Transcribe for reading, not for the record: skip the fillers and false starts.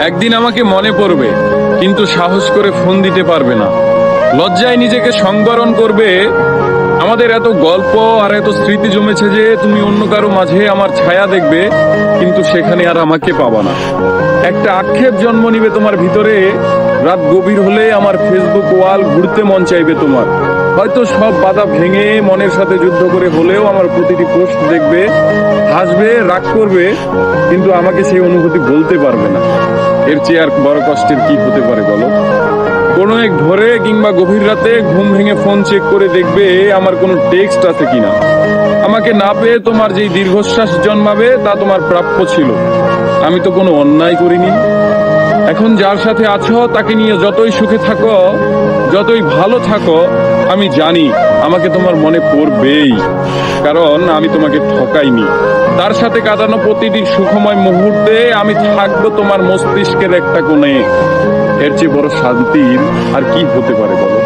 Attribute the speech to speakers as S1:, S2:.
S1: একদিন আমাকে মনে পড়বে, কিন্তু সাহস করে ফোন দিতে পারবে না। লজ্জায় নিজেকে সংবরণ করবে। আমাদের এত গল্প আর এত স্মৃতি জমেছে যে তুমি অন্য কারো মাঝে আমার ছায়া দেখবে, কিন্তু সেখানে আর আমাকে পাবা না। একটা আক্ষেপ জন্ম নিবে তোমার ভিতরে। রাত গভীর হলে আমার ফেসবুক ওয়াল ঘুরতে মন চাইবে তোমার। হয়তো সব বাধা ভেঙে মনের সাথে যুদ্ধ করে হলেও আমার প্রতিটি পোস্ট দেখবে, হাসবে, রাগ করবে, কিন্তু আমাকে সেই অনুভূতি বলতে পারবে না। এর চেয়ে আর বড় কষ্টের কি হতে পারে বলো? কোনো এক ভোরে কিংবা গভীর রাতে ঘুম ভেঙে ফোন চেক করে দেখবে আমার কোনো টেক্সট আছে কিনা। আমাকে না পেয়ে তোমার যেই দীর্ঘশ্বাস জন্মাবে তা তোমার প্রাপ্য ছিল। আমি তো কোনো অন্যায় করিনি। এখন যার সাথে আছো তাকে নিয়ে যতই সুখে থাকো, যতই ভালো থাকো, আমি জানি আমাকে তোমার মনে পড়বেই, কারণ আমি তোমাকে ঠকাইনি। তার সাথে কাটানো প্রতিটি সুখময় মুহূর্তে আমি থাকবো তোমার মস্তিষ্কের একটা কোণে। এর চেয়ে বড় শান্তির আর কি হতে পারে বলো?